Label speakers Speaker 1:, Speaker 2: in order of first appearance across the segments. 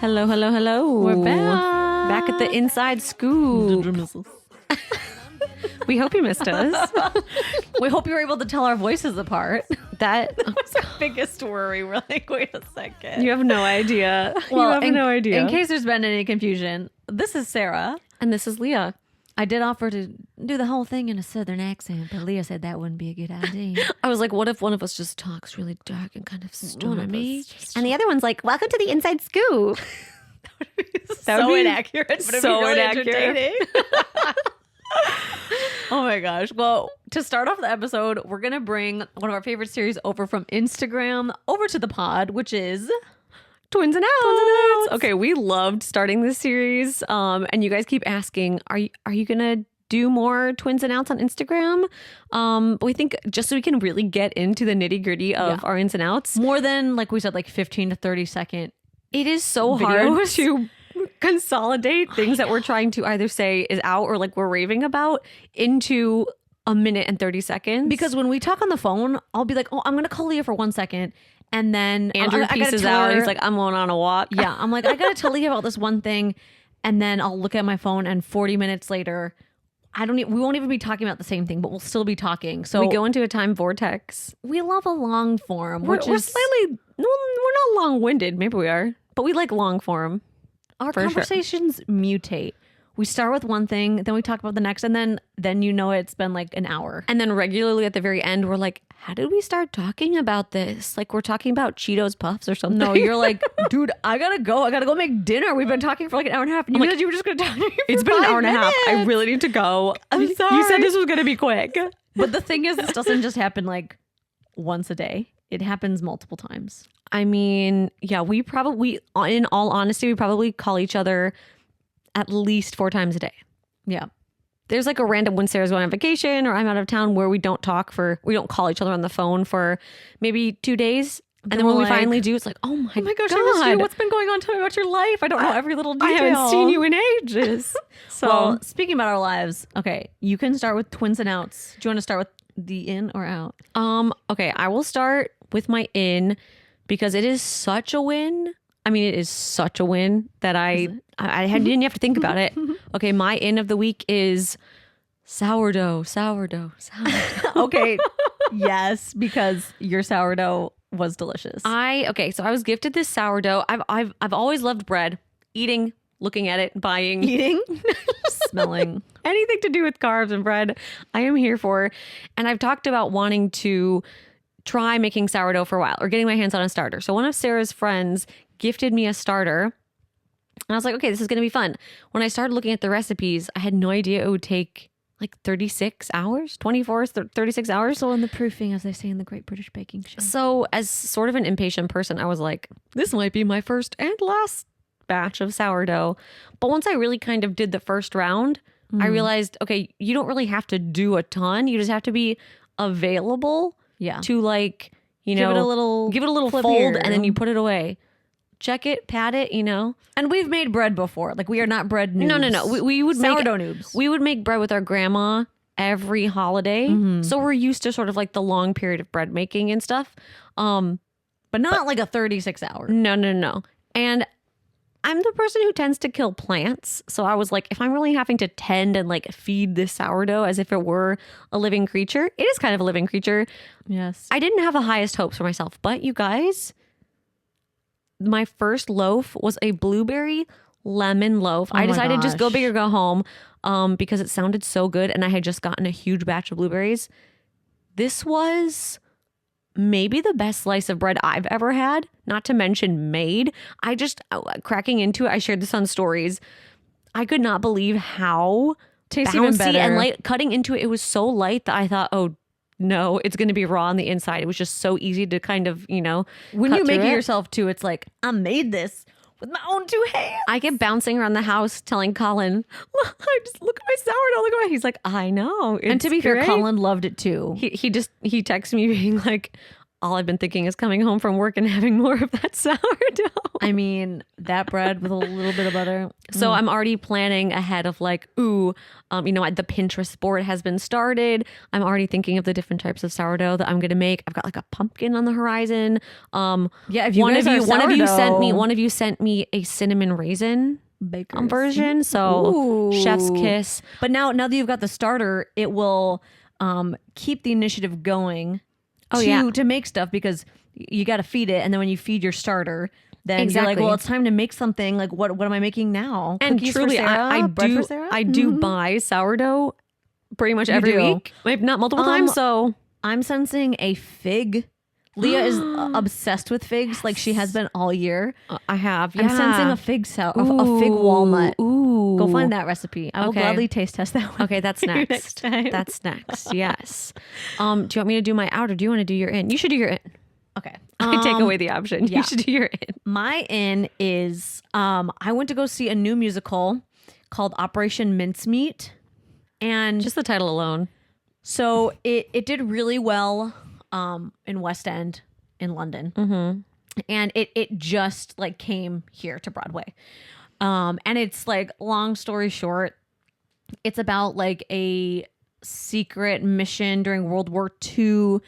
Speaker 1: Hello, hello, hello.
Speaker 2: We're back.
Speaker 1: Back at the inside scoop. We hope you missed us.
Speaker 2: We hope you were able to tell our voices apart.
Speaker 1: That
Speaker 2: was our biggest worry. We're like, wait a second.
Speaker 1: you have no idea.
Speaker 2: Well,
Speaker 1: you have no idea.
Speaker 2: In case there's been any confusion, this is Sarah.
Speaker 1: And this is Leah.
Speaker 2: I did offer to do the whole thing in a southern accent, but Leah said that wouldn't be a good idea.
Speaker 1: I was like, what if one of us just talks really dark and kind of stormy?
Speaker 2: And
Speaker 1: the other one's like, welcome to the inside scoop.
Speaker 2: That would be inaccurate, but it'd
Speaker 1: so
Speaker 2: be really
Speaker 1: inaccurate.
Speaker 2: entertaining. Oh my gosh. Well, to start off the episode, we're going to bring one of our favorite series over from Instagram over to the pod, which is
Speaker 1: Twins and Outs. Okay, we loved starting this series. And you guys keep asking, are you gonna do more Twins and Outs on Instagram? But we think just so we can really get into the nitty gritty of our ins and outs.
Speaker 2: more than, like we said, like 15 to 30 second.
Speaker 1: It is so hard to consolidate things that we're trying to either say is out or like we're raving about into a minute and 30 seconds.
Speaker 2: Because when we talk on the phone, I'll be like, oh, I'm going to call Leah for 1 second. And then
Speaker 1: Andrew
Speaker 2: I gotta
Speaker 1: pieces
Speaker 2: tell
Speaker 1: out
Speaker 2: her-
Speaker 1: and he's like, I'm going on a walk.
Speaker 2: yeah, I'm like, I got to tell Leah about this one thing. And then I'll look at my phone and 40 minutes later, we won't even be talking about the same thing, but we'll still be talking. So
Speaker 1: we go into a time vortex.
Speaker 2: we love a long form,
Speaker 1: We're
Speaker 2: which is
Speaker 1: slightly, no, we're not long-winded. Maybe we are, but we like long form.
Speaker 2: our
Speaker 1: for sure.
Speaker 2: conversations mutate. We start with one thing, then we talk about the next, and then you know it's been like an hour.
Speaker 1: And then regularly at the very end, we're like, how did we start talking about this? Like we're talking about Cheetos Puffs or something.
Speaker 2: No, you're like, dude, I gotta go make dinner. We've been talking for like an hour and a half. And you said you were just gonna talk to me for
Speaker 1: It's been an
Speaker 2: 5
Speaker 1: hour and a half. I
Speaker 2: minutes.
Speaker 1: really need to go.
Speaker 2: I'm sorry.
Speaker 1: You said this was going to be quick.
Speaker 2: But the thing is, this doesn't just happen like once a day. It happens multiple times.
Speaker 1: I mean, yeah, we probably, in all honesty, we probably call each other at least 4 times a day.
Speaker 2: Yeah.
Speaker 1: There's like a random when Sarah's going on vacation or I'm out of town where we don't call each other on the phone for maybe 2 days. And then when we
Speaker 2: Like,
Speaker 1: finally do, it's like, oh my
Speaker 2: Oh my gosh,
Speaker 1: God.
Speaker 2: I missed you. What's been going on? Tell me about your life. I don't know every little detail.
Speaker 1: I haven't seen you in ages. So
Speaker 2: Well, speaking about our lives, okay, you can start with Twins and Outs. Do you want to start with the in or out?
Speaker 1: okay, I will start with my in because it is such a win. I mean, it is such a win that didn't have to think about it. Okay, my in of the week is sourdough.
Speaker 2: Okay, yes, because your sourdough was delicious.
Speaker 1: So I was gifted this sourdough. I've always loved bread, eating, looking at it, buying,
Speaker 2: Eating, smelling.
Speaker 1: anything to do with carbs and bread. I am here for, and I've talked about wanting to try making sourdough for a while or getting my hands on a starter. So one of Sarah's friends gifted me a starter. And I was like, okay, this is going to be fun. When I started looking at the recipes, I had no idea it would take like 36 hours, 36 hours.
Speaker 2: So in the proofing, as they say in the Great British Baking Show.
Speaker 1: So as sort of an impatient person, I was like, this might be my first and last batch of sourdough. But once I really kind of did the first round, I realized, okay, you don't really have to do a ton. You just have to be available
Speaker 2: Yeah.
Speaker 1: to like,
Speaker 2: Give it a little flip
Speaker 1: fold
Speaker 2: here.
Speaker 1: and then you put it away. Check it, pat it,
Speaker 2: And we've made bread before. Like, we are not bread noobs.
Speaker 1: No. We would make
Speaker 2: Sourdough noobs.
Speaker 1: We would make bread with our grandma every holiday. So we're used to sort of like the long period of bread making and stuff.
Speaker 2: But not like a 36 hour.
Speaker 1: No. And I'm the person who tends to kill plants. So I was like, if I'm really having to tend and like feed this sourdough as if it were a living creature, it is kind of a living creature.
Speaker 2: Yes.
Speaker 1: I didn't have the highest hopes for myself, but you guys, my first loaf was a blueberry lemon loaf. I
Speaker 2: my
Speaker 1: decided just go
Speaker 2: gosh.
Speaker 1: big or go home because it sounded so good and I had just gotten a huge batch of blueberries. This was maybe the best slice of bread I've ever had, not to mention made. I just, cracking into it, I shared this on stories. I could not believe how
Speaker 2: Tastes even
Speaker 1: bouncy
Speaker 2: better.
Speaker 1: and light. Cutting into it, it was so light that I thought, oh, no, it's going to be raw on the inside. It was just so easy to kind of,
Speaker 2: When
Speaker 1: cut
Speaker 2: you make
Speaker 1: through
Speaker 2: it
Speaker 1: it.
Speaker 2: yourself too, it's like, I made this with my own 2 hands.
Speaker 1: I get bouncing around the house telling Colin, I just look at my sourdough. Look at my. He's like, I know.
Speaker 2: And to be fair,
Speaker 1: great."
Speaker 2: Colin loved it too.
Speaker 1: he texts me being like, all I've been thinking is coming home from work and having more of that sourdough.
Speaker 2: I mean, that bread with a little bit of butter.
Speaker 1: So I'm already planning ahead of like, the Pinterest board has been started. I'm already thinking of the different types of sourdough that I'm going to make. I've got like a pumpkin on the horizon.
Speaker 2: Yeah, if you guys are
Speaker 1: one
Speaker 2: sourdough
Speaker 1: of you sent me a cinnamon raisin
Speaker 2: bakers.
Speaker 1: version. So
Speaker 2: Ooh.
Speaker 1: chef's kiss.
Speaker 2: But now that you've got the starter, it will keep the initiative going to make stuff, because you got to feed it. And then when you feed your starter, then you're like, well, it's time to make something. Like, what am I making now?
Speaker 1: And
Speaker 2: Cookies
Speaker 1: truly,
Speaker 2: for Sarah? Bread for Sarah?
Speaker 1: I do buy sourdough pretty much every week, if not multiple times. So
Speaker 2: I'm sensing a fig. Leah is obsessed with figs, like she has been all year.
Speaker 1: I have.
Speaker 2: I'm sensing a fig a fig walnut.
Speaker 1: Ooh.
Speaker 2: Go find that recipe. I will gladly taste test that one.
Speaker 1: Okay, that's next.
Speaker 2: time.
Speaker 1: That's next. Yes. Do you want me to do my out, or do you want to do your in? You should do your in.
Speaker 2: Okay.
Speaker 1: I take away the option.
Speaker 2: Yeah.
Speaker 1: You should do your in.
Speaker 2: My in is I went to go see a new musical called Operation Mincemeat, and
Speaker 1: Just the title alone.
Speaker 2: so it did really well in West End in London, and it just like came here to Broadway, and it's like, long story short, it's about like a secret mission during World War II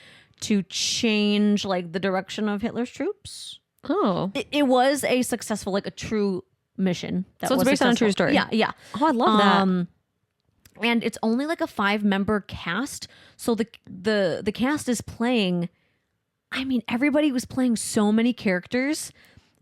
Speaker 2: to change like the direction of Hitler's troops.
Speaker 1: Oh.
Speaker 2: It was a successful, like a true mission.
Speaker 1: So it's based on a true story.
Speaker 2: Yeah, yeah.
Speaker 1: Oh, I love that.
Speaker 2: And it's only like a 5-member cast. So the cast is playing, I mean, everybody was playing so many characters.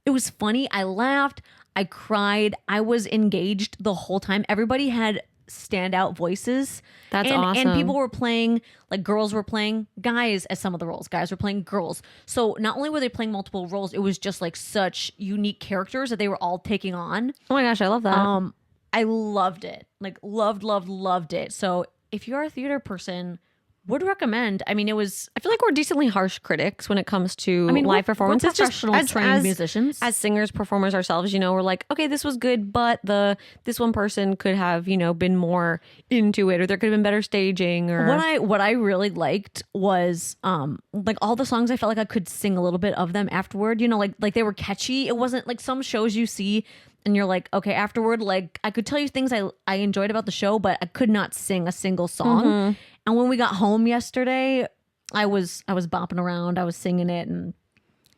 Speaker 2: It was funny. I laughed. I cried. I was engaged the whole time. Everybody had standout voices.
Speaker 1: That's
Speaker 2: and,
Speaker 1: awesome.
Speaker 2: And people were playing, like girls were playing guys as some of the roles. Guys were playing girls. So not only were they playing multiple roles, it was just like such unique characters that they were all taking on.
Speaker 1: Oh my gosh, I love that.
Speaker 2: I loved it. Like loved it. So if you're a theater person, would recommend. I mean, it was.
Speaker 1: I feel like we're decently harsh critics when it comes to
Speaker 2: I mean,
Speaker 1: live
Speaker 2: we're
Speaker 1: performances.
Speaker 2: professional trained musicians.
Speaker 1: As singers, performers ourselves, we're like, okay, this was good, but this one person could have, been more into it, or there could have been better staging. Or
Speaker 2: what I really liked was like all the songs. I felt like I could sing a little bit of them afterward. Like they were catchy. It wasn't like some shows you see and you're like, okay, afterward, like I could tell you things I enjoyed about the show, but I could not sing a single song. And when we got home yesterday, I was bopping around, I was singing it, and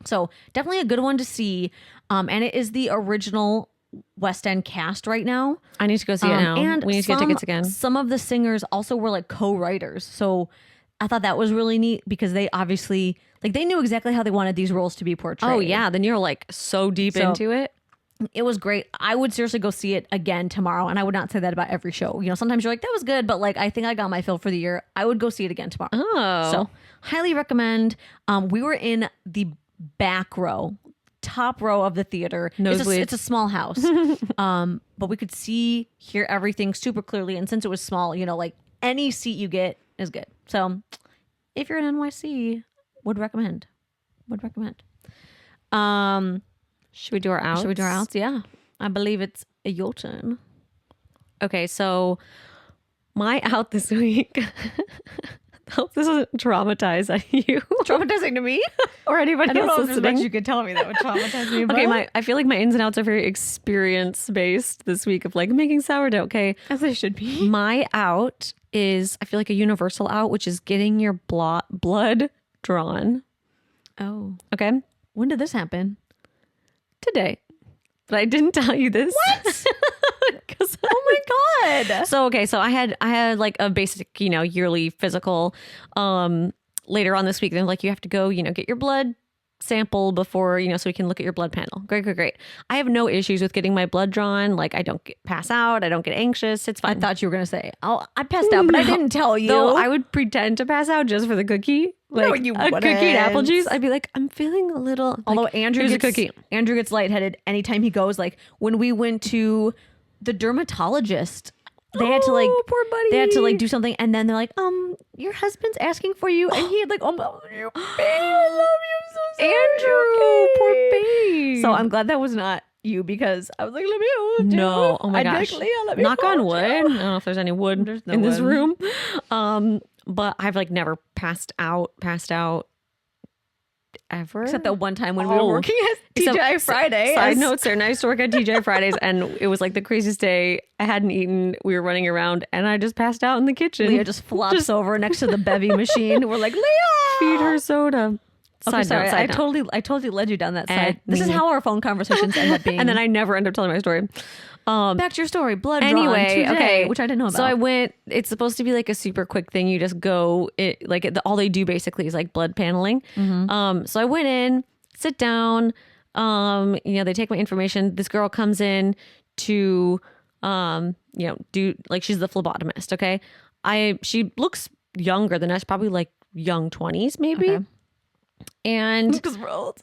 Speaker 2: so definitely a good one to see. And it is the original West End cast right now.
Speaker 1: I need to go see it now.
Speaker 2: And
Speaker 1: we need to get tickets again.
Speaker 2: Some of the singers also were like co-writers, so I thought that was really neat because they obviously like they knew exactly how they wanted these roles to be portrayed.
Speaker 1: Oh yeah, then you're like so deep into it.
Speaker 2: It was great. I would seriously go see it again tomorrow. And I would not say that about every show. Sometimes you're like, that was good, but like, I think I got my fill for the year. I would go see it again tomorrow.
Speaker 1: Oh.
Speaker 2: So highly recommend. We were in the back row, top row of the theater. It's a small house. But we could hear everything super clearly. And since it was small, like any seat you get is good. So if you're in NYC, would recommend.
Speaker 1: Should we do our outs?
Speaker 2: Yeah. I believe it's your turn.
Speaker 1: Okay, so my out this week. Hope this doesn't traumatize you.
Speaker 2: Traumatizing to me?
Speaker 1: Or anybody else listening.
Speaker 2: You could tell me that would traumatize me.
Speaker 1: Okay, I feel like my ins and outs are very experience based this week of like making sourdough. Okay.
Speaker 2: As they should be.
Speaker 1: My out is, I feel like a universal out, which is getting your blood drawn.
Speaker 2: Oh.
Speaker 1: Okay.
Speaker 2: When did this happen?
Speaker 1: Today. But I didn't tell you this.
Speaker 2: What? Oh my God.
Speaker 1: So I had like a basic, yearly physical later on this week. They're like, you have to go, get your blood sample before, so we can look at your blood panel. Great. I have no issues with getting my blood drawn. Like I don't pass out. I don't get anxious. It's fine.
Speaker 2: I thought you were going to say, I passed out, but I didn't tell you.
Speaker 1: Though I would pretend to pass out just for the cookie. Like
Speaker 2: no, you
Speaker 1: a
Speaker 2: wouldn't.
Speaker 1: Cookie and apple juice. I'd be like, I'm feeling a little.
Speaker 2: Although Andrew gets lightheaded anytime he goes. Like when we went to the dermatologist, they had to like,
Speaker 1: poor buddy.
Speaker 2: They had to like do something, and then they're like, your husband's asking for you, and he had like, you babe, I love you so sorry.
Speaker 1: Andrew, poor babe.
Speaker 2: So I'm glad that was not you because I was like, let me hold you.
Speaker 1: No, oh my gosh.
Speaker 2: Like, Leah, let me
Speaker 1: knock
Speaker 2: hold
Speaker 1: on wood.
Speaker 2: you.
Speaker 1: I don't know if there's any wood in this room. But I've like never passed out ever.
Speaker 2: Except that one time when we were working at TGI Fridays.
Speaker 1: Side note, Sarah and I used to work at TGI Fridays, and it was like the craziest day. I hadn't eaten. We were running around, and I just passed out in the kitchen.
Speaker 2: Leah just flops over next to the bevy machine. We're like, Leah!
Speaker 1: Feed her soda.
Speaker 2: Okay, sorry. I
Speaker 1: note.
Speaker 2: totally led you down that side. This is how our phone conversations end up being.
Speaker 1: And then I never end up telling my story.
Speaker 2: Back to your story. Blood
Speaker 1: Anyway,
Speaker 2: drawn today,
Speaker 1: okay,
Speaker 2: which I didn't know about.
Speaker 1: So I went. It's supposed to be like a super quick thing. You just go. All they do basically is like blood paneling. So I went in, sit down. They take my information. This girl comes in to, do like she's the phlebotomist. Okay, she looks younger than us, probably like young 20s maybe.
Speaker 2: Okay.
Speaker 1: And
Speaker 2: because we're old.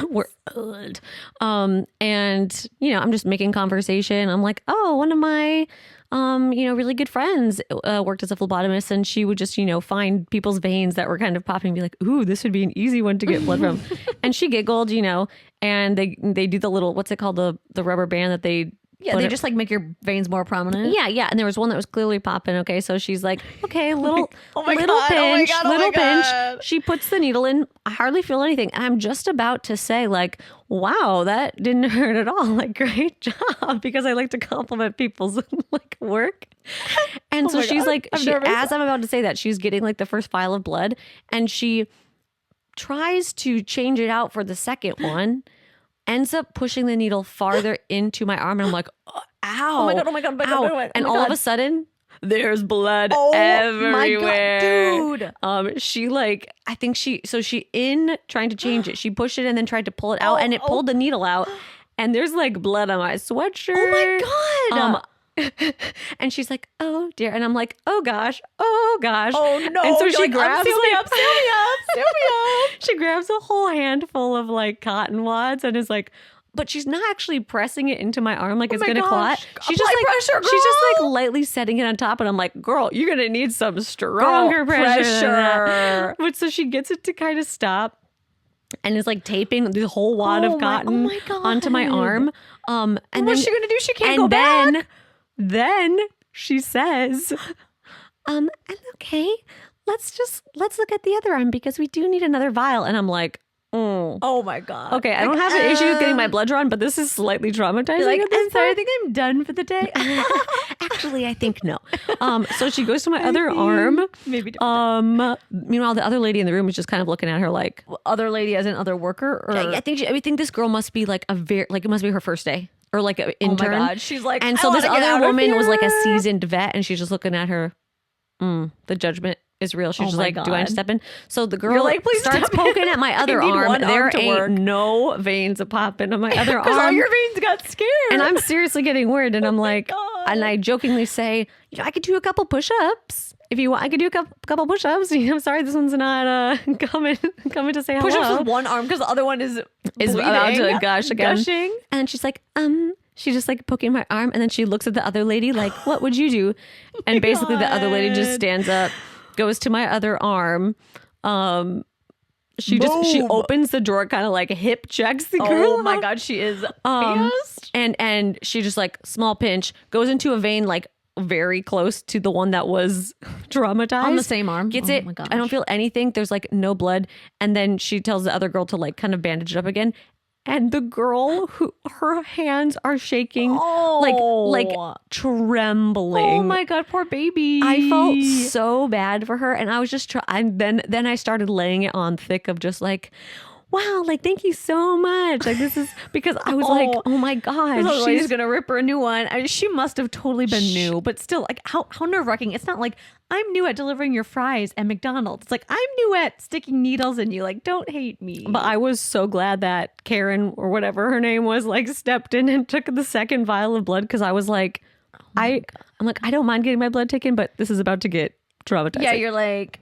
Speaker 1: we're old. And I'm just making conversation. I'm like, oh, one of my really good friends worked as a phlebotomist, and she would just find people's veins that were kind of popping and be like, ooh, this would be an easy one to get blood from. And she giggled, and they do the little, what's it called, the rubber band that they
Speaker 2: just like make your veins more prominent.
Speaker 1: Yeah. And there was one that was clearly popping. Okay. So she's like, okay, little pinch. She puts the needle in. I hardly feel anything. And I'm just about to say like, wow, that didn't hurt at all. Like, great job. Because I like to compliment people's like work. And so she's like, as I'm about to say that, she's getting like the first vial of blood, and she tries to change it out for the second one. Ends up pushing the needle farther into my arm, and I'm like, ow.
Speaker 2: Oh my god.
Speaker 1: And all of a sudden, there's blood everywhere.
Speaker 2: My God, dude.
Speaker 1: She in trying to change it, she pushed it and then tried to pull it out, and it pulled the needle out, and there's like blood on my sweatshirt.
Speaker 2: Oh my God.
Speaker 1: And she's like, oh dear. And I'm like, oh gosh.
Speaker 2: Oh no.
Speaker 1: And so she grabs
Speaker 2: seal me up.
Speaker 1: She grabs a whole handful of like cotton wads and is like, but she's not actually pressing it into my arm like it's gonna clot. She's just like
Speaker 2: pressure, girl.
Speaker 1: She's just like lightly setting it on top, and I'm like, girl, you're gonna need some stronger pressure. But so she gets it to kind of stop, and is like taping the whole wad of cotton onto my arm. And
Speaker 2: what's she gonna do? She can't go back.
Speaker 1: Then she says, okay, let's look at the other arm because we do need another vial. And I'm like,
Speaker 2: oh my God.
Speaker 1: Okay, I don't have an issue with getting my blood drawn, but this is slightly traumatizing.
Speaker 2: Like, I'm sorry, I think I'm done for the day.
Speaker 1: Actually, I think no. So she goes to my other arm.
Speaker 2: Maybe.
Speaker 1: Meanwhile, the other lady in the room is just kind of looking at her like,
Speaker 2: other lady as an other worker, or
Speaker 1: I think this girl must be like it must be her first day. Or like an intern.
Speaker 2: Oh my God. She's like,
Speaker 1: and so this other woman was like a seasoned vet, and she's just looking at her. The judgment is real. She's just like, do I step in? So the girl like, starts poking at my other arm. There ain't no veins popping on my other arm.
Speaker 2: Because all your veins got scared.
Speaker 1: And I'm seriously getting worried. And I'm like, and I jokingly say, I could do a couple push-ups. If you want, I could do a couple push-ups. I'm sorry, this one's not coming to say hello.
Speaker 2: Push-ups with one arm because the other one is
Speaker 1: about to gush again.
Speaker 2: Gushing.
Speaker 1: And she's like, she's just like poking my arm, and then she looks at the other lady like, what would you do? And basically the other lady just stands up, goes to my other arm. She opens the drawer, kind of like hip checks the girl.
Speaker 2: Oh my God, she is fast.
Speaker 1: And she just like small pinch, goes into a vein like very close to the one that was traumatized
Speaker 2: on the same arm.
Speaker 1: Gets it. My gosh. I don't feel anything. There's like no blood. And then she tells the other girl to like kind of bandage it up again. And the girl, her hands are shaking, like trembling.
Speaker 2: Oh my God, poor baby.
Speaker 1: I felt so bad for her, and I was just then I started laying it on thick of just like, wow, like thank you so much. Like this is because I was like, oh my gosh,
Speaker 2: she's gonna rip her a new one. I mean, she must have totally been new, but still, like how nerve-wracking. It's not like I'm new at delivering your fries at McDonald's. It's like I'm new at sticking needles in you. Like, don't hate me.
Speaker 1: But I was so glad that Karen or whatever her name was like stepped in and took the second vial of blood, because I was like, I'm like, I don't mind getting my blood taken, but this is about to get traumatizing.
Speaker 2: Yeah, you're like,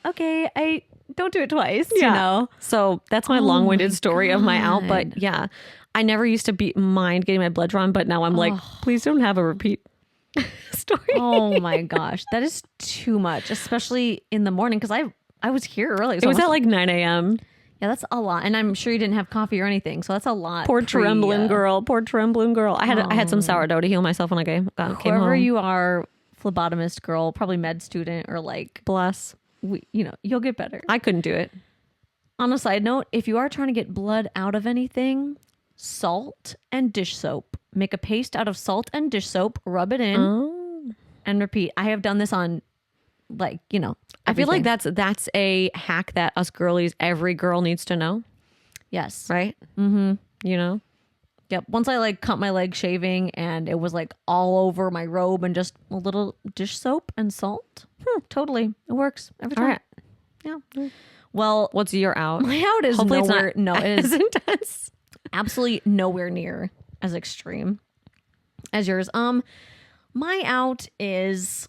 Speaker 2: okay, I don't do it twice. You know.
Speaker 1: So that's my long-winded story of my out. But yeah, I never used to mind getting my blood drawn, but now I'm like, please don't have a repeat story.
Speaker 2: Oh my gosh, that is too much, especially in the morning, because I was here early.
Speaker 1: So it was at like 9 a.m.
Speaker 2: Yeah, that's a lot, and I'm sure you didn't have coffee or anything, so that's a lot.
Speaker 1: Poor trembling girl. I had some sourdough to heal myself when I came home.
Speaker 2: Whoever you are, phlebotomist girl, probably med student, or like
Speaker 1: bless.
Speaker 2: you'll get better.
Speaker 1: I couldn't do it.
Speaker 2: On a side note, if you are trying to get blood out of anything, salt and dish soap. Make a paste out of salt and dish soap, rub it in, and repeat. I have done this on, like,
Speaker 1: I feel like
Speaker 2: everything.
Speaker 1: that's a hack that us girlies, every girl needs to know,
Speaker 2: Yes.
Speaker 1: right? Mm-hmm.
Speaker 2: Yep. Once I like cut my leg shaving and it was like all over my robe and just a little dish soap and salt. Totally. It works every time.
Speaker 1: All right.
Speaker 2: Yeah. Well,
Speaker 1: What's your out?
Speaker 2: my out is
Speaker 1: Hopefully
Speaker 2: nowhere.
Speaker 1: it's not
Speaker 2: it
Speaker 1: as
Speaker 2: is
Speaker 1: intense.
Speaker 2: absolutely nowhere near as extreme as yours. My out is,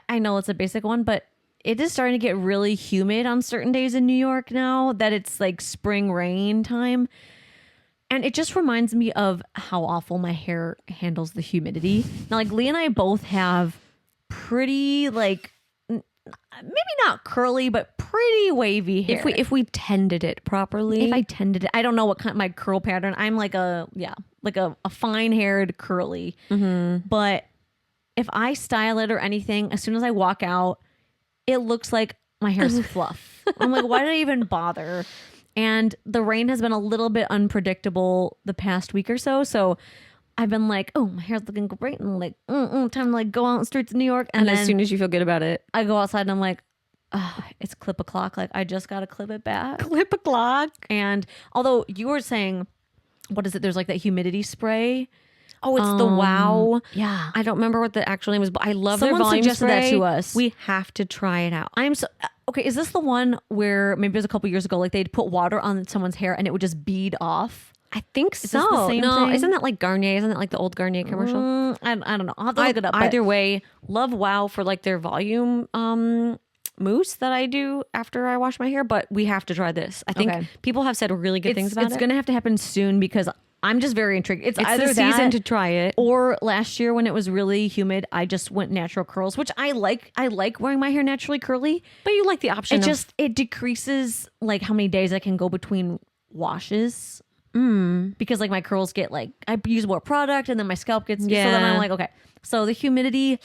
Speaker 2: I know it's a basic one, but it is starting to get really humid on certain days in New York now that it's like spring rain time. And it just reminds me of how awful my hair handles the humidity. Now, like Lee and I both have pretty, like, maybe not curly, but pretty wavy hair.
Speaker 1: If we tended it properly.
Speaker 2: If I tended it, I don't know what kind of my curl pattern. I'm like a fine haired curly. But if I style it or anything, as soon as I walk out, it looks like my hair's fluff. I'm like, why did I even bother? And the rain has been a little bit unpredictable the past week or so. So I've been like, oh, my hair's looking great. And like, time to like go out on the streets of New York.
Speaker 1: and
Speaker 2: then
Speaker 1: as soon as you feel good about it,
Speaker 2: I go outside and I'm like, oh, it's clip o'clock. Like I just got to clip it back.
Speaker 1: clip a clock.
Speaker 2: And although you were saying, what is it? There's like that humidity spray.
Speaker 1: Oh, it's the Wow.
Speaker 2: Yeah.
Speaker 1: I don't remember what the actual name is, but I love
Speaker 2: Someone
Speaker 1: their volume
Speaker 2: suggested that
Speaker 1: spray.
Speaker 2: to us.
Speaker 1: We have to try it out.
Speaker 2: I'm so okay. Is this the one where maybe it was a couple years ago, like they'd put water on someone's hair and it would just bead off?
Speaker 1: I think
Speaker 2: this
Speaker 1: so.
Speaker 2: the same
Speaker 1: no,
Speaker 2: thing?
Speaker 1: isn't that like Garnier? Isn't that like the old Garnier commercial?
Speaker 2: I don't know. I'll have to look it up. but
Speaker 1: Either way, love Wow for like their volume mousse that I do after I wash my hair, but we have to try this. I think
Speaker 2: Okay.
Speaker 1: people have said really good things about
Speaker 2: it's
Speaker 1: it.
Speaker 2: going to have to happen soon because I'm just very intrigued. It's either
Speaker 1: the season
Speaker 2: that
Speaker 1: to try it.
Speaker 2: or last year when it was really humid, I just went natural curls, which I like. I like wearing my hair naturally curly.
Speaker 1: But you like the option
Speaker 2: It decreases like how many days I can go between washes. Because like my curls get like I use more product and then my scalp gets so then I'm like, okay. So the humidity,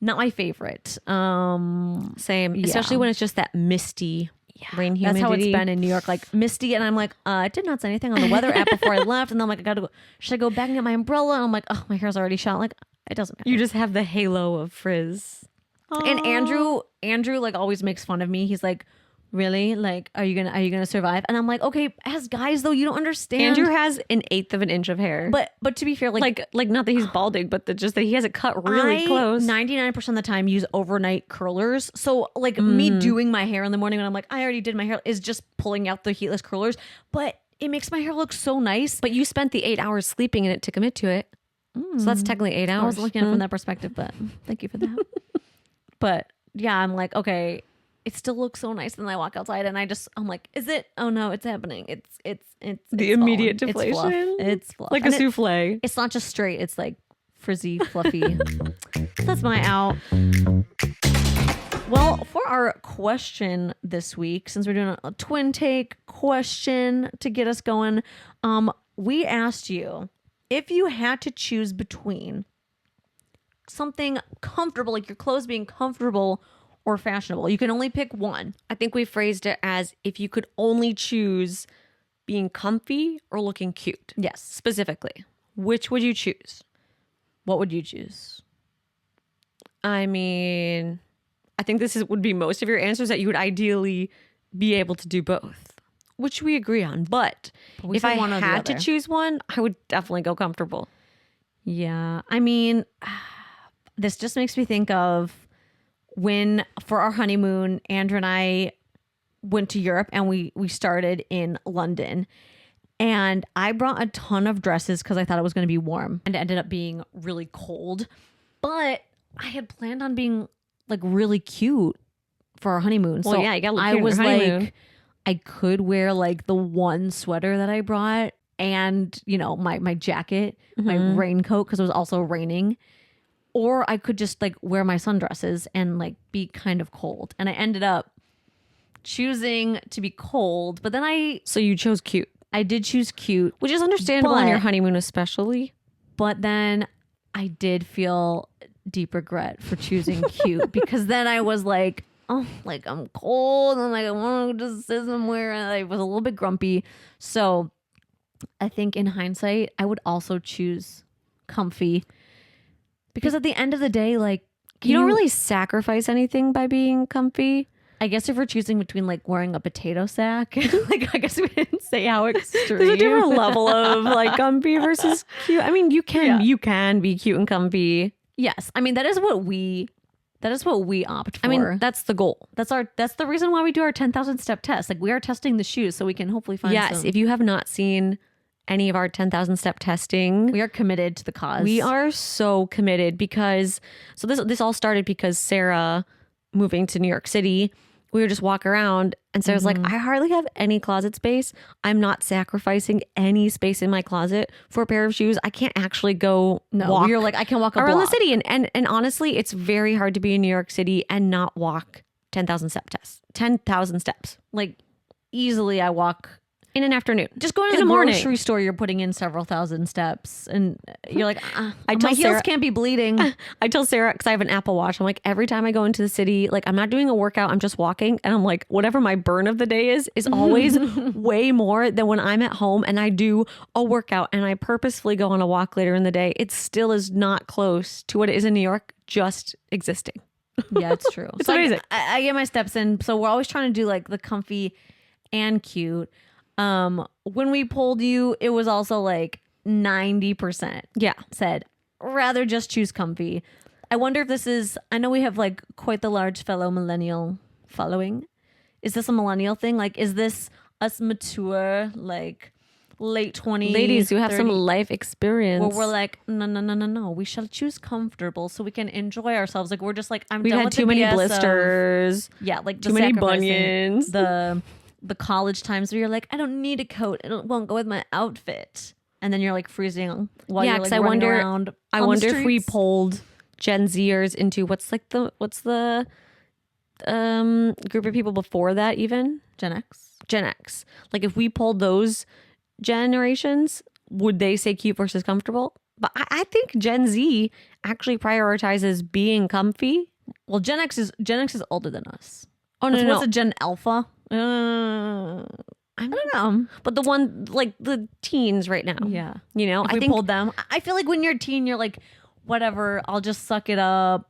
Speaker 2: not my favorite.
Speaker 1: same, especially when it's just that misty rain humidity.
Speaker 2: That's how it's been in New York, like misty. And I'm like, I did not say anything on the weather app before I left. And then I'm like, I gotta go. Should I go back and get my umbrella? And I'm like, oh, my hair's already shot. Like, it doesn't matter.
Speaker 1: You just have the halo of frizz.
Speaker 2: And Andrew like always makes fun of me. He's like, really? Like, are you gonna survive? And I'm like, okay, as guys though, you don't understand.
Speaker 1: Andrew has an eighth of an inch of hair.
Speaker 2: But to be fair, like
Speaker 1: not that he's balding, but just that he has it cut really close.
Speaker 2: 99% of the time use overnight curlers. So like me doing my hair in the morning when I'm like, I already did my hair is just pulling out the heatless curlers. But it makes my hair look so nice.
Speaker 1: But you spent the 8 hours sleeping in it to commit to it. So that's technically 8 hours.
Speaker 2: I was looking at it from that perspective, but thank you for that. But yeah, I'm like, okay, it still looks so nice. And then I walk outside and I'm like, is it? Oh no, it's happening. It's
Speaker 1: the immediate
Speaker 2: falling.
Speaker 1: deflation.
Speaker 2: It's fluff.
Speaker 1: Like
Speaker 2: And
Speaker 1: a souffle.
Speaker 2: It's not just straight. It's like frizzy, fluffy. That's my out. Well, for our question this week, since we're doing a twin take question to get us going, we asked you if you had to choose between something comfortable, like your clothes being comfortable or fashionable. You can only pick one.
Speaker 1: I think we phrased it as if you could only choose being comfy or looking cute.
Speaker 2: Yes.
Speaker 1: Specifically, which would you choose?
Speaker 2: What would you choose?
Speaker 1: I mean, I think would be most of your answers that you would ideally be able to do both, which we agree on. But
Speaker 2: we
Speaker 1: if
Speaker 2: said
Speaker 1: I
Speaker 2: one or the
Speaker 1: had to
Speaker 2: other.
Speaker 1: choose one, I would definitely go comfortable.
Speaker 2: Yeah. I mean, this just makes me think of when for our honeymoon, Andrew and I went to Europe and we started in London. And I brought a ton of dresses because I thought it was going to be warm, and it ended up being really cold. But I had planned on being like really cute for our honeymoon.
Speaker 1: Well,
Speaker 2: so
Speaker 1: yeah, you gotta look
Speaker 2: I
Speaker 1: cute on
Speaker 2: was
Speaker 1: your honeymoon.
Speaker 2: like, I could wear like the one sweater that I brought and, you know, my jacket, my raincoat, because it was also raining. Or I could just like wear my sundresses and like be kind of cold. And I ended up choosing to be cold. But then
Speaker 1: So you chose cute,
Speaker 2: I did choose cute.
Speaker 1: which is understandable on your
Speaker 2: But-
Speaker 1: honeymoon, especially.
Speaker 2: But then I did feel deep regret for choosing cute because then I was like, oh, like I'm cold and like I want to just sit somewhere, and I was a little bit grumpy. So I think in hindsight, I would also choose comfy because at the end of the day, like
Speaker 1: You don't really sacrifice anything by being comfy.
Speaker 2: I guess if we're choosing between like wearing a potato sack, like I guess we didn't say how extreme.
Speaker 1: There's a different level of like comfy versus cute. I mean, you can be cute and comfy.
Speaker 2: Yes, I mean that is what we opt for.
Speaker 1: I mean, that's the goal.
Speaker 2: That's the reason why we do our 10,000 step test. Like we are testing the shoes so we can hopefully find
Speaker 1: Yes,
Speaker 2: some.
Speaker 1: if you have not seen any of our 10,000 step testing,
Speaker 2: We are committed to the cause.
Speaker 1: we are so committed because this all started because Sarah moving to New York City. We were just walking around and Sarah's like, I hardly have any closet space. I'm not sacrificing any space in my closet for a pair of shoes. I can't actually go walk
Speaker 2: You're like I can walk a
Speaker 1: around
Speaker 2: block.
Speaker 1: the city. And honestly, it's very hard to be in New York City and not walk 10,000 steps.
Speaker 2: Like easily, I walk.
Speaker 1: In an afternoon.
Speaker 2: Just going to
Speaker 1: In
Speaker 2: the
Speaker 1: the morning.
Speaker 2: grocery store, you're putting in several thousand steps, and you're like,
Speaker 1: I
Speaker 2: my
Speaker 1: tell
Speaker 2: heels
Speaker 1: Sarah-
Speaker 2: can't be bleeding.
Speaker 1: I tell Sarah, because I have an Apple Watch, I'm like, every time I go into the city, like I'm not doing a workout, I'm just walking. And I'm like, whatever my burn of the day is always way more than when I'm at home and I do a workout and I purposefully go on a walk later in the day. It still is not close to what it is in New York, just existing.
Speaker 2: Yeah, it's true.
Speaker 1: It's
Speaker 2: So, like,
Speaker 1: amazing.
Speaker 2: I get my steps in. So we're always trying to do like the comfy and cute. When we polled you, it was also like 90%
Speaker 1: Yeah.
Speaker 2: said rather just choose comfy. I wonder if this is, I know we have like quite the large fellow millennial following. Is this a millennial thing? Like, is this us mature, like late 20s?
Speaker 1: Ladies who have
Speaker 2: 30s,
Speaker 1: some life experience.
Speaker 2: where we're like, no. We shall choose comfortable so we can enjoy ourselves. Like, we're just like, I'm
Speaker 1: We've
Speaker 2: done
Speaker 1: had
Speaker 2: with
Speaker 1: too
Speaker 2: the
Speaker 1: many
Speaker 2: BS of-
Speaker 1: blisters.
Speaker 2: yeah, like
Speaker 1: Too many
Speaker 2: sacrificing
Speaker 1: bunions.
Speaker 2: The college times where you're like, I don't need a coat. It won't go with my outfit. And then you're like freezing while
Speaker 1: Yeah,
Speaker 2: you're like
Speaker 1: 'cause I
Speaker 2: running
Speaker 1: wonder-
Speaker 2: around.
Speaker 1: I
Speaker 2: on the
Speaker 1: wonder if we
Speaker 2: streets.
Speaker 1: polled Gen Zers into what's the group of people before that, even
Speaker 2: Gen X.
Speaker 1: Gen X. Like if we polled those generations, would they say cute versus comfortable? But I think Gen Z actually prioritizes being comfy.
Speaker 2: Well, Gen X is older than us.
Speaker 1: Oh no,
Speaker 2: What's
Speaker 1: no,
Speaker 2: a Gen Alpha? I don't know.
Speaker 1: but the one like the teens right now.
Speaker 2: Yeah.
Speaker 1: You know,
Speaker 2: If
Speaker 1: I
Speaker 2: we
Speaker 1: think
Speaker 2: pulled them. I feel like when you're a teen, you're like, whatever, I'll just suck it up.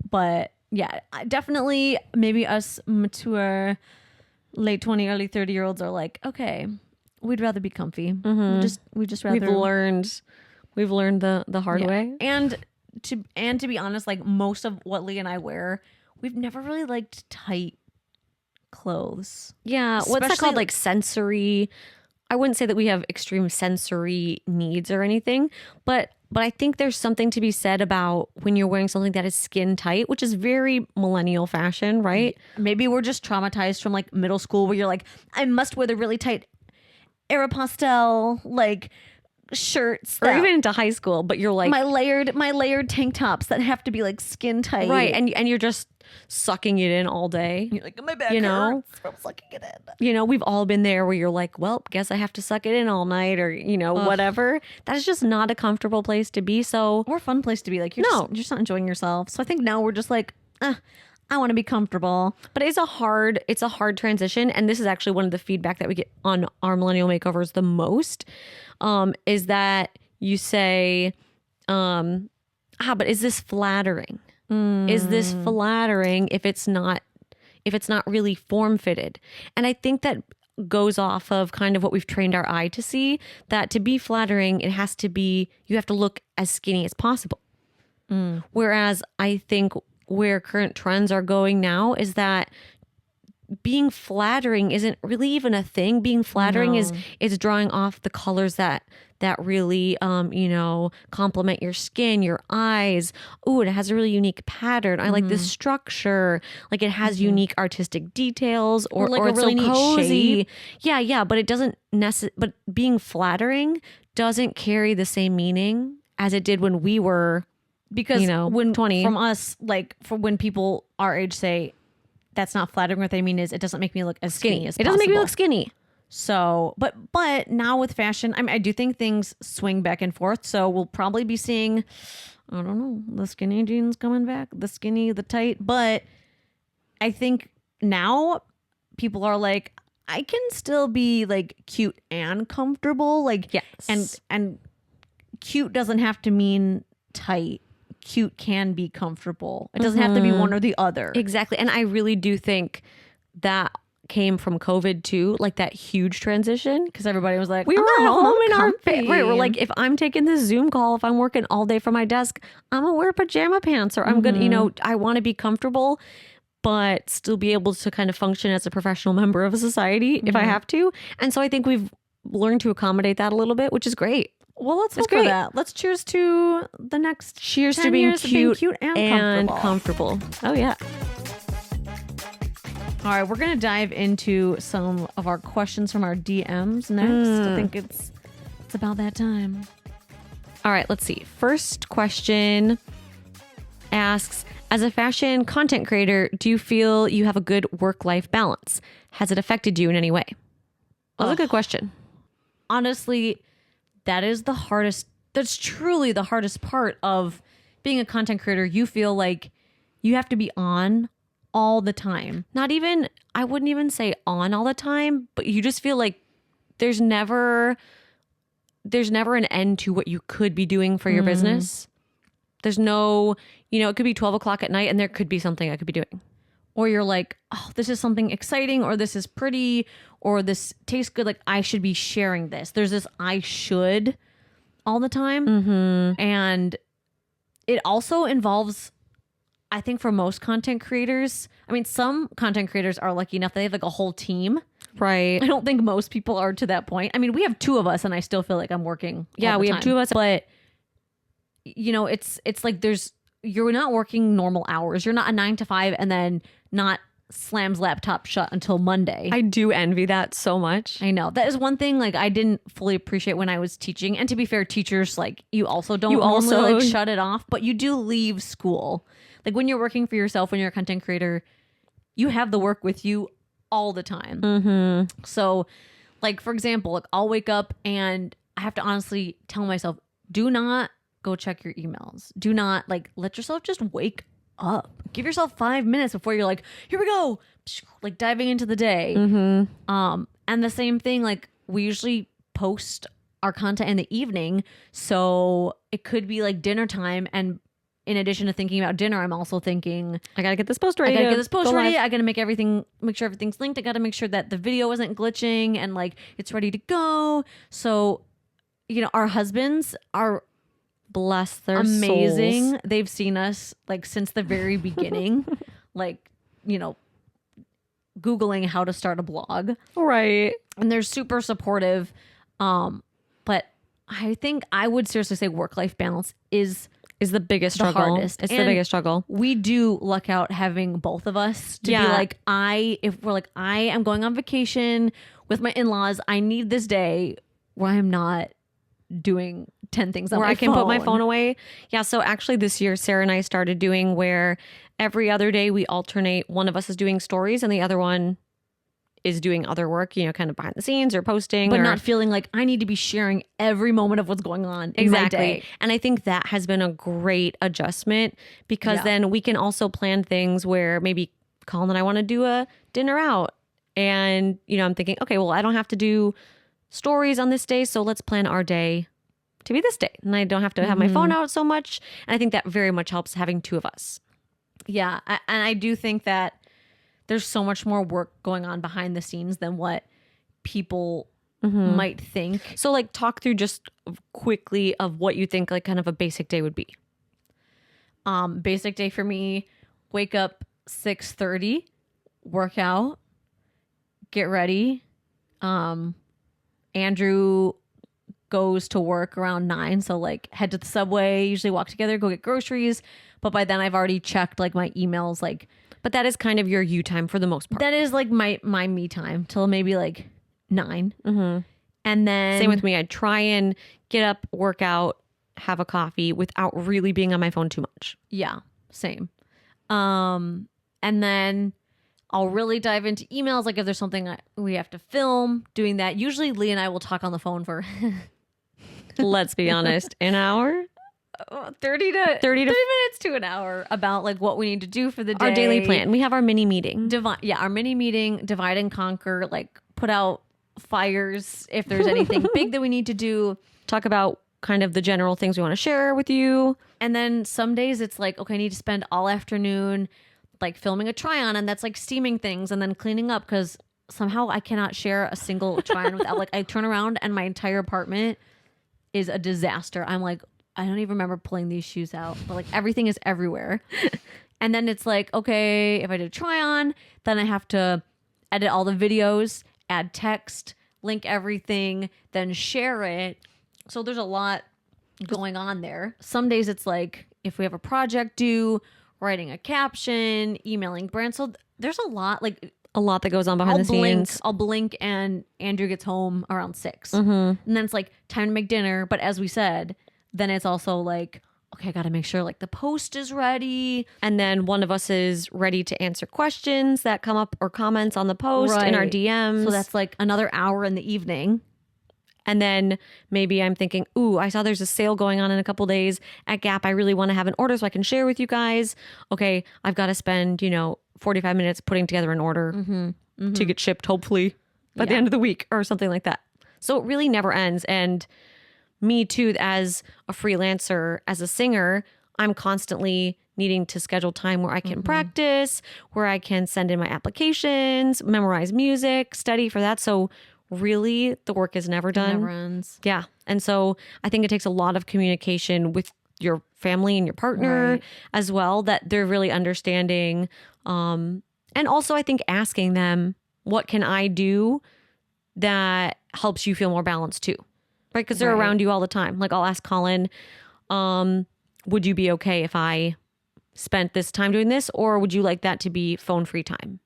Speaker 2: But yeah, definitely maybe us mature late 20, early 30-year-olds are like, okay, we'd rather be comfy. We just rather
Speaker 1: we've learned the hard way.
Speaker 2: And to be honest, like most of what Lee and I wear, we've never really liked tight clothes.
Speaker 1: Yeah, what's that
Speaker 2: Especially,
Speaker 1: called? Like sensory. I wouldn't say that we have extreme sensory needs or anything, but I think there's something to be said about when you're wearing something that is skin tight, which is very millennial fashion, right?
Speaker 2: Maybe we're just traumatized from like middle school where you're like, I must wear the really tight Aeropostale like shirts
Speaker 1: Or
Speaker 2: that-
Speaker 1: even into high school, but you're like
Speaker 2: my layered tank tops that have to be like skin tight.
Speaker 1: right, and you're just sucking it in all day.
Speaker 2: you're like, my back
Speaker 1: You know?
Speaker 2: hurts from sucking it in.
Speaker 1: You know, we've all been there where you're like, well, guess I have to suck it in all night or, you know, whatever. That's just not a comfortable place to be. So
Speaker 2: Or a fun place to be. Like, you're just not enjoying yourself. So I think now we're just like, I want to be comfortable.
Speaker 1: but it's a hard transition. And this is actually one of the feedback that we get on our millennial makeovers the most, is that you say, but is this flattering? Is this flattering if it's not really form fitted? And I think that goes off of kind of what we've trained our eye to see, that to be flattering, you have to look as skinny as possible. Whereas I think where current trends are going now is that being flattering isn't really even a thing. Being flattering is drawing off the colors that really complement your skin, your eyes. Ooh, it has a really unique pattern. I like this structure. Like it has unique artistic details, or
Speaker 2: like a
Speaker 1: it's
Speaker 2: really
Speaker 1: so
Speaker 2: neat
Speaker 1: cozy.
Speaker 2: shape.
Speaker 1: Yeah, but it doesn't but being flattering doesn't carry the same meaning as it did when we were
Speaker 2: Because when
Speaker 1: 20.
Speaker 2: from us, like for when people our age say that's not flattering, what they mean is it doesn't make me look as skinny as
Speaker 1: It doesn't make me
Speaker 2: possible.
Speaker 1: look skinny.
Speaker 2: So, but now with fashion, I mean, I do think things swing back and forth. So we'll probably be seeing, I don't know, the skinny jeans coming back, the tight. But I think now people are like, I can still be like cute and comfortable. Like,
Speaker 1: Yes.
Speaker 2: and cute doesn't have to mean tight. Cute can be comfortable. It doesn't have to be one or the other.
Speaker 1: Exactly. And I really do think that came from COVID too, like that huge transition.
Speaker 2: Because everybody was like,
Speaker 1: We
Speaker 2: I'm
Speaker 1: were
Speaker 2: at
Speaker 1: home in our
Speaker 2: comfy.
Speaker 1: right. We're like, if I'm taking this Zoom call, if I'm working all day from my desk, I'm gonna wear pajama pants, or I'm gonna, I want to be comfortable, but still be able to kind of function as a professional member of a society if I have to. And so I think we've learned to accommodate that a little bit, which is great.
Speaker 2: Well, let's hope
Speaker 1: great.
Speaker 2: for that. Let's cheers to the next
Speaker 1: Cheers
Speaker 2: 10
Speaker 1: to being
Speaker 2: years of being
Speaker 1: cute,
Speaker 2: cute and
Speaker 1: comfortable. Oh yeah.
Speaker 2: All right, we're going to dive into some of our questions from our DMs next. I think it's about that time.
Speaker 1: All right, let's see. First question asks, as a fashion content creator, do you feel you have a good work-life balance? Has it affected you in any way? That's a good question.
Speaker 2: Honestly, that is the hardest. That's truly the hardest part of being a content creator. You feel like you have to be on all the time.
Speaker 1: Not even, I wouldn't even say on all the time, but you just feel like there's never an end to what you could be doing for your business. There's no, it could be 12 o'clock at night and there could be something I could be doing.
Speaker 2: Or you're like, oh, this is something exciting, or this is pretty, or this tastes good. Like, I should be sharing this. There's this I should all the time. And it also involves, I think for most content creators, I mean, some content creators are lucky enough that they have like a whole team.
Speaker 1: Right.
Speaker 2: I don't think most people are to that point. I mean, we have two of us and I still feel like I'm working.
Speaker 1: Yeah,
Speaker 2: all the
Speaker 1: we
Speaker 2: time.
Speaker 1: have two of us.
Speaker 2: But, it's like you're not working normal hours. You're not a 9 to 5 and then not slams laptop shut until Monday.
Speaker 1: I do envy that so much.
Speaker 2: I know. That is one thing like I didn't fully appreciate when I was teaching. And to be fair, teachers, like, you also don't normally like shut it off, but you do leave school. Like when you're working for yourself, when you're a content creator, you have the work with you all the time. So like, for example, like I'll wake up and I have to honestly tell myself, do not go check your emails. Do not like let yourself just wake up. Give yourself 5 minutes before you're like, here we go, like diving into the day. And the same thing, like we usually post our content in the evening, so it could be like dinner time, and in addition to thinking about dinner, I'm also thinking,
Speaker 1: I gotta get this post ready.
Speaker 2: I gotta get this post ready. I gotta make sure everything's linked. I gotta make sure that the video isn't glitching and like it's ready to go. So, our husbands are,
Speaker 1: bless their
Speaker 2: amazing.
Speaker 1: souls.
Speaker 2: They've seen us like since the very beginning, like, Googling how to start a blog.
Speaker 1: Right.
Speaker 2: And they're super supportive. But I think I would seriously say work-life balance is
Speaker 1: the biggest
Speaker 2: the
Speaker 1: struggle.
Speaker 2: hardest.
Speaker 1: It's
Speaker 2: And
Speaker 1: the biggest struggle.
Speaker 2: we do luck out having both of us to be like, if we're like, I am going on vacation with my in-laws, I need this day where I'm not doing 10 things on
Speaker 1: where
Speaker 2: my
Speaker 1: I can
Speaker 2: phone.
Speaker 1: put my phone away. Yeah. So actually this year, Sarah and I started doing where every other day we alternate. One of us is doing stories and the other one is doing other work, kind of behind the scenes or posting.
Speaker 2: But
Speaker 1: or
Speaker 2: not feeling like I need to be sharing every moment of what's going on in
Speaker 1: exactly.
Speaker 2: my day.
Speaker 1: And I think that has been a great adjustment because then we can also plan things where maybe Colin and I want to do a dinner out. And, I'm thinking, okay, well, I don't have to do stories on this day, so let's plan our day to be this day. And I don't have to have my phone out so much. And I think that very much helps having two of us.
Speaker 2: Yeah. And I do think that there's so much more work going on behind the scenes than what people might think.
Speaker 1: So like talk through just quickly of what you think like kind of a basic day would be.
Speaker 2: Basic day for me, wake up 6:30, work out, get ready. Andrew goes to work around 9, so like head to the subway, usually walk together, go get groceries, but by then I've already checked like my emails, like,
Speaker 1: but that is kind of your you time for the most part.
Speaker 2: that is like my me time till maybe like 9. And then
Speaker 1: Same with me. I try and get up, work out, have a coffee without really being on my phone too much.
Speaker 2: yeah, same. And then I'll really dive into emails, like if there's something we have to film, doing that. Usually Lee and I will talk on the phone for
Speaker 1: Let's be honest, an hour.
Speaker 2: 30 minutes to an hour about like what we need to do for the day.
Speaker 1: Our daily plan. We have our mini meeting.
Speaker 2: Our mini meeting, divide and conquer, like put out fires if there's anything big that we need to do.
Speaker 1: Talk about kind of the general things we want to share with you.
Speaker 2: And then some days it's like, okay, I need to spend all afternoon like filming a try on, and that's like steaming things and then cleaning up because somehow I cannot share a single try on without like I turn around and my entire apartment is a disaster. I'm like, I don't even remember pulling these shoes out, but like everything is everywhere. And then it's like, okay, if I did a try on, then I have to edit all the videos, add text, link everything, then share it. So there's a lot going on there. Some days it's like if we have a project due, writing a caption, emailing brands. So there's a lot
Speaker 1: that goes on behind the scenes.
Speaker 2: I'll blink and Andrew gets home around 6. And then it's like time to make dinner. But as we said, then it's also like, okay, I got to make sure like the post is ready.
Speaker 1: And then one of us is ready to answer questions that come up or comments on the post in our DMs.
Speaker 2: So that's like another hour in the evening.
Speaker 1: And then maybe I'm thinking, ooh, I saw there's a sale going on in a couple days at Gap. I really want to have an order so I can share with you guys. Okay, I've got to spend, 45 minutes putting together an order to get shipped, hopefully, by the end of the week or something like that. So it really never ends. And me too, as a freelancer, as a singer, I'm constantly needing to schedule time where I can practice, where I can send in my applications, memorize music, study for that. So really, the work is never done.
Speaker 2: It never ends.
Speaker 1: Yeah. And so I think it takes a lot of communication with your family and your partner as well, that they're really understanding. And also I think asking them, what can I do that helps you feel more balanced too? Right? Because they're around you all the time. Like I'll ask Colin, would you be okay if I spent this time doing this? Or would you like that to be phone-free time?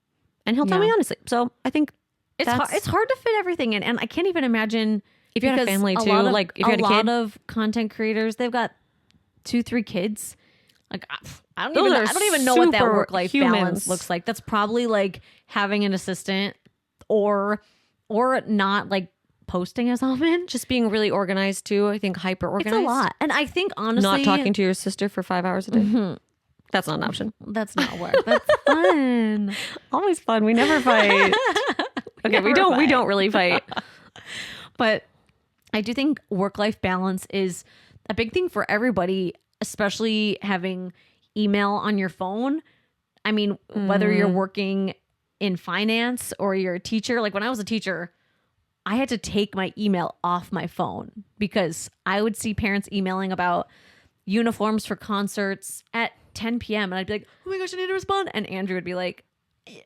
Speaker 1: And he'll tell me honestly. So I think
Speaker 2: it's hard to fit everything in. And I can't even imagine
Speaker 1: if you had a family too, like if you had a kid.
Speaker 2: A lot of content creators, they've got 2-3 kids. Like I don't even know what that work-life balance looks like. That's probably like having an assistant or not like posting as often.
Speaker 1: Just being really organized too. I think hyper organized.
Speaker 2: It's a lot. And I think honestly,
Speaker 1: not talking to your sister for 5 hours a day. That's not an option.
Speaker 2: That's not work. That's fun.
Speaker 1: Always fun. We never fight. Okay, we don't really fight.
Speaker 2: But I do think work-life balance is a big thing for everybody, especially having email on your phone. I mean, whether you're working in finance or you're a teacher, like when I was a teacher, I had to take my email off my phone because I would see parents emailing about uniforms for concerts at 10 p.m. and I'd be like, oh my gosh, I need to respond. And Andrew would be like,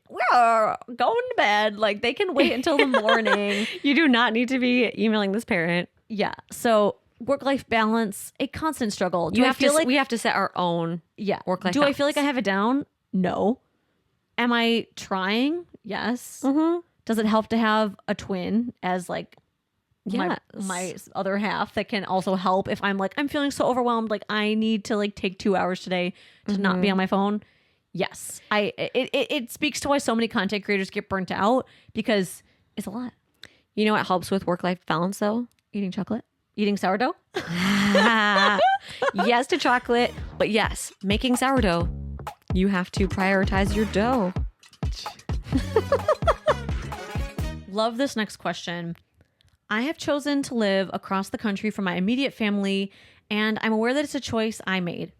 Speaker 2: we're going to bed. Like they can wait until the morning.
Speaker 1: You do not need to be emailing this parent.
Speaker 2: Yeah. So work-life balance, a constant struggle.
Speaker 1: We have to set our own work-life balance.
Speaker 2: Do I feel like I have it down? No. Am I trying? Yes. Does it help to have a twin as like my other half that can also help if I'm like, I'm feeling so overwhelmed, like I need to like take 2 hours today to not be on my phone? Yes. It speaks to why so many content creators get burnt out because it's a lot.
Speaker 1: You know what helps with work-life balance though?
Speaker 2: Eating chocolate. Eating sourdough.
Speaker 1: Yes to chocolate, but yes, making sourdough, you have to prioritize your dough.
Speaker 2: Love this next question. I have chosen to live across the country from my immediate family, and I'm aware that it's a choice I made.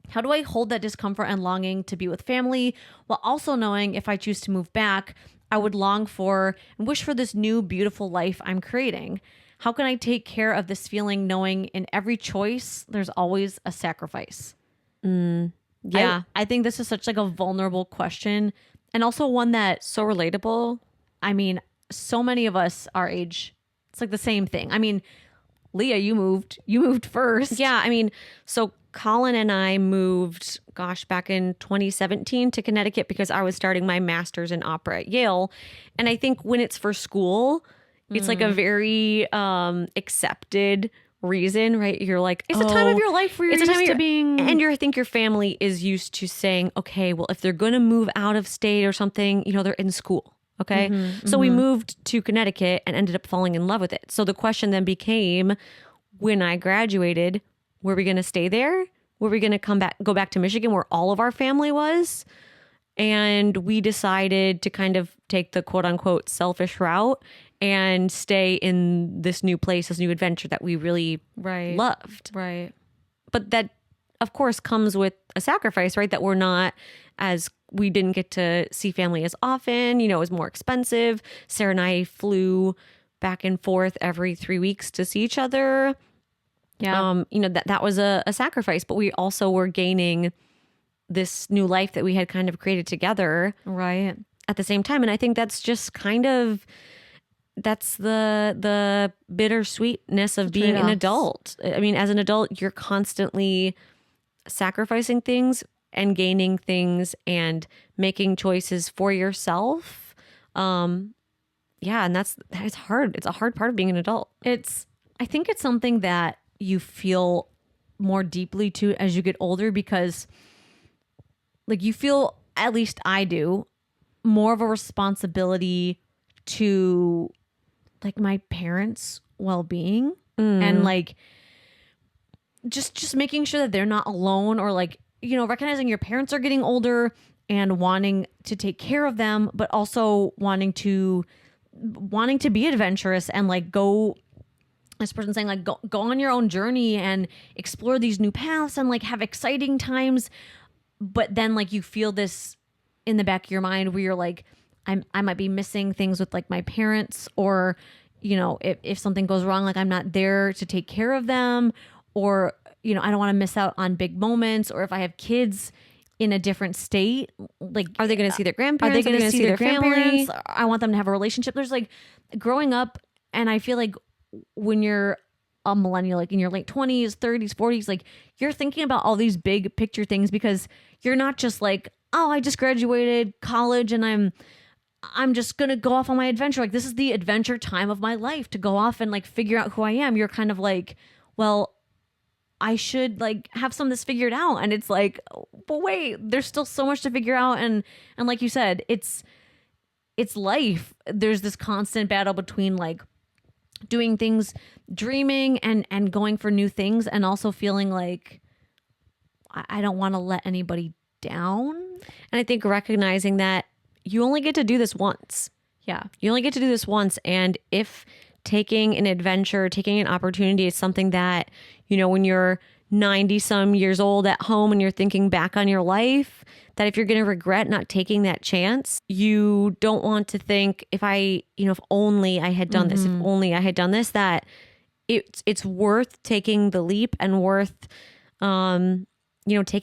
Speaker 2: How do I hold that discomfort and longing to be with family while also knowing if I choose to move back, I would long for and wish for this new beautiful life I'm creating? How can I take care of this feeling knowing in every choice there's always a sacrifice?
Speaker 1: Yeah.
Speaker 2: I think this is such like a vulnerable question and also one that
Speaker 1: so relatable.
Speaker 2: I mean, so many of us our age, it's like the same thing. I mean, Leah, you moved first.
Speaker 1: Yeah. I mean, so Colin and I moved, back in 2017 to Connecticut because I was starting my master's in opera at Yale. And I think when it's for school, it's like a very accepted reason, right? You're like,
Speaker 2: it's a time of your life where you're used to being...
Speaker 1: And I think your family is used to saying, okay, well, if they're going to move out of state or something, they're in school. Okay. So we moved to Connecticut and ended up falling in love with it. So the question then became, when I graduated, were we going to stay there? Were we going to go back to Michigan where all of our family was? And we decided to kind of take the quote unquote selfish route and stay in this new place, this new adventure that we really loved.
Speaker 2: Right.
Speaker 1: But that, of course, comes with a sacrifice, right? That we didn't get to see family as often. You know, it was more expensive. Sarah and I flew back and forth every 3 weeks to see each other.
Speaker 2: Yeah.
Speaker 1: You know, that was a sacrifice, but we also were gaining this new life that we had kind of created together.
Speaker 2: Right.
Speaker 1: At the same time. And I think that's just kind of, that's the bittersweetness of being an adult. I mean, as an adult, you're constantly sacrificing things and gaining things and making choices for yourself. Yeah, and that's hard. It's a hard part of being an adult.
Speaker 2: I think it's something that you feel more deeply to as you get older, because like you feel, at least I do, more of a responsibility to like my parents' well-being and like just making sure that they're not alone, or like, you know, recognizing your parents are getting older and wanting to take care of them, but also wanting to be adventurous and like go, this person saying like go on your own journey and explore these new paths and like have exciting times. But then like you feel this in the back of your mind where you're like, I might be missing things with like my parents, or, you know, if something goes wrong, like I'm not there to take care of them, or, you know, I don't want to miss out on big moments, or if I have kids in a different state, like
Speaker 1: are they going to see their grandparents?
Speaker 2: Are they going to see their
Speaker 1: family?
Speaker 2: grandparents? I want them to have a relationship. There's like growing up, and I feel like when you're a millennial, like in your late 20s, 30s, 40s, like you're thinking about all these big picture things, because you're not just like, oh, I just graduated college and I'm just going to go off on my adventure. Like this is the adventure time of my life, to go off and like figure out who I am. You're kind of like, well, I should like have some of this figured out. And it's like, but wait, there's still so much to figure out. And like you said, it's life. There's this constant battle between like doing things, dreaming and going for new things, and also feeling like I don't want to let anybody down.
Speaker 1: And I think recognizing that you only get to do this once.
Speaker 2: Yeah.
Speaker 1: You only get to do this once. And if taking an adventure, taking an opportunity is something that, you know, when you're 90 some years old at home and you're thinking back on your life, that if you're going to regret not taking that chance, you don't want to think, if only I had done this, if only I had done this, that it's worth taking the leap and worth, taking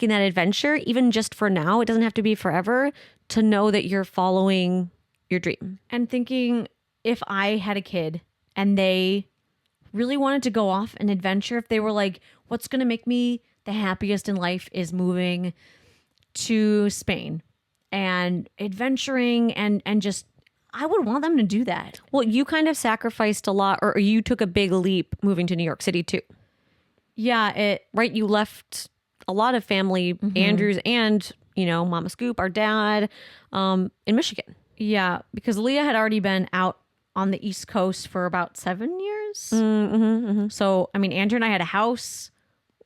Speaker 1: that adventure, even just for now. It doesn't have to be forever, to know that you're following your dream.
Speaker 2: And thinking, if I had a kid and they really wanted to go off an adventure, if they were like, what's going to make me the happiest in life is moving to Spain and adventuring and just, I would want them to do that.
Speaker 1: Well, you kind of sacrificed a lot, or you took a big leap moving to New York City too.
Speaker 2: Yeah,
Speaker 1: right? You left a lot of family, Andrews and, Mama Scoop, our dad, in Michigan.
Speaker 2: Yeah, because Leah had already been out on the East Coast for about 7 years. So, I mean, Andrew and I had a house.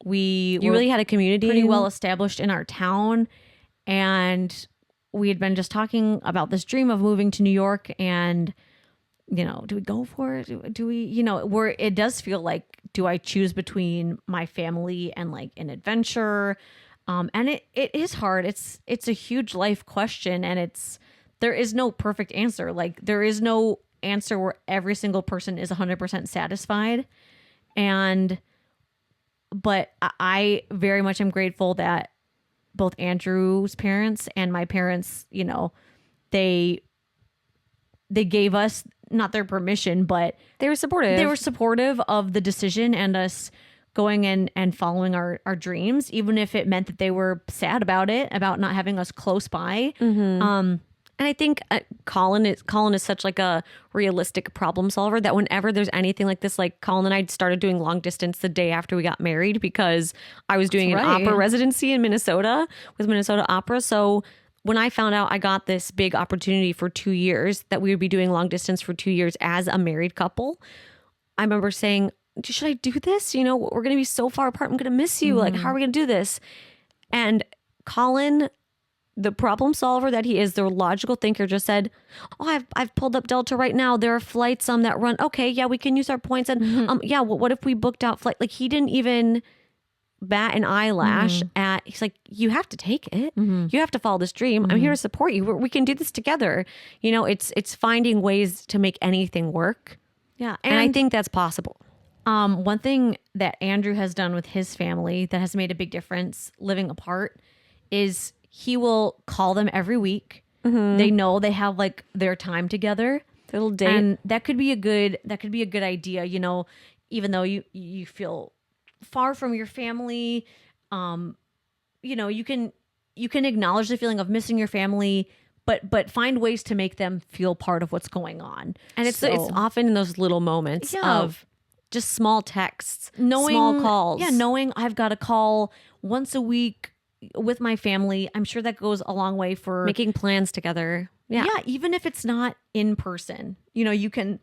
Speaker 2: You
Speaker 1: really had a community
Speaker 2: pretty well established in our town. And we had been just talking about this dream of moving to New York. And, do we go for it? Do we, where it does feel like, do I choose between my family and like an adventure? And it is hard. It's a huge life question, and there is no perfect answer. Like there is no answer where every single person is 100% satisfied. But I very much am grateful that both Andrew's parents and my parents, they gave us not their permission, but
Speaker 1: they were supportive.
Speaker 2: They were supportive of the decision and us going and following our dreams, even if it meant that they were sad about it, about not having us close by.
Speaker 1: And I think Colin is such like a realistic problem solver that whenever there's anything like this, like Colin and I started doing long distance the day after we got married, because I was doing an opera residency in Minnesota with Minnesota Opera. So when I found out I got this big opportunity for 2 years, that we would be doing long distance for 2 years as a married couple, I remember saying, should I do this? You know, we're going to be so far apart. I'm going to miss you. Like, how are we going to do this? And Colin, the problem solver that he is, the logical thinker, just said, oh, I've pulled up Delta right now. There are flights that run. Okay, yeah, we can use our points. And yeah, what if we booked out flight? Like, he didn't even bat an eyelash at, he's like, you have to take it. You have to follow this dream. I'm here to support you. We can do this together. You know, it's finding ways to make anything work.
Speaker 2: Yeah.
Speaker 1: And I think that's possible.
Speaker 2: One thing that Andrew has done with his family that has made a big difference living apart is he will call them every week. They know they have like their time together.
Speaker 1: Little date.
Speaker 2: And that could be a good idea, you know, even though you feel far from your family, you know, you can acknowledge the feeling of missing your family, but find ways to make them feel part of what's going on.
Speaker 1: And it's often in those little moments of just small texts, small calls.
Speaker 2: Yeah, knowing I've got a call once a week with my family. I'm sure that goes a long way for
Speaker 1: making plans together. Yeah,
Speaker 2: even if it's not in person, you know, you can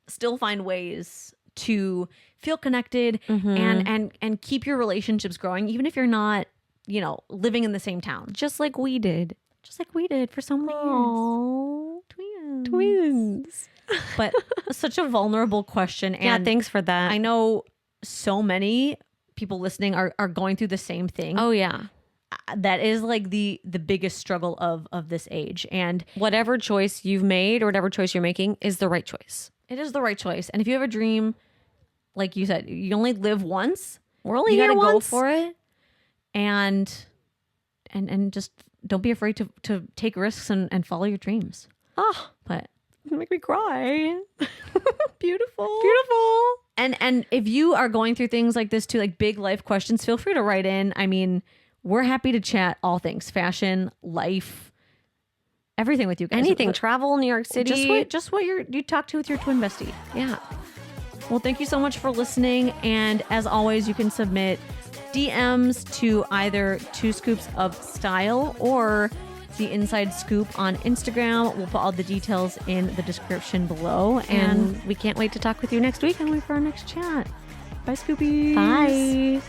Speaker 2: still find ways to feel connected and keep your relationships growing, even if you're not, you know, living in the same town.
Speaker 1: Just like we did
Speaker 2: For so many years.
Speaker 1: Twins.
Speaker 2: But such a vulnerable question. And
Speaker 1: yeah, thanks for that.
Speaker 2: I know so many people listening are going through the same thing.
Speaker 1: Oh yeah.
Speaker 2: That is like the biggest struggle of this age. And
Speaker 1: whatever choice you've made or whatever choice you're making is the right choice.
Speaker 2: It is the right choice. And if you have a dream, like you said, you only live once.
Speaker 1: We're only
Speaker 2: you
Speaker 1: here
Speaker 2: gotta
Speaker 1: once.
Speaker 2: go for it. And just don't be afraid to take risks and follow your dreams.
Speaker 1: Oh,
Speaker 2: but
Speaker 1: make me cry.
Speaker 2: Beautiful.
Speaker 1: Beautiful.
Speaker 2: And if you are going through things like this too, like big life questions, feel free to write in. I mean, we're happy to chat all things fashion, life, everything with you guys.
Speaker 1: Anything, travel, New York City.
Speaker 2: Just what you talk to with your twin bestie.
Speaker 1: Yeah.
Speaker 2: Well, thank you so much for listening. And as always, you can submit DMs to either 2 Scoops of Style or the Inside Scoop on Instagram. We'll put all the details in the description below.
Speaker 1: And we can't wait to talk with you next week.
Speaker 2: Can't wait for our next chat. Bye, Scoopies.
Speaker 1: Bye.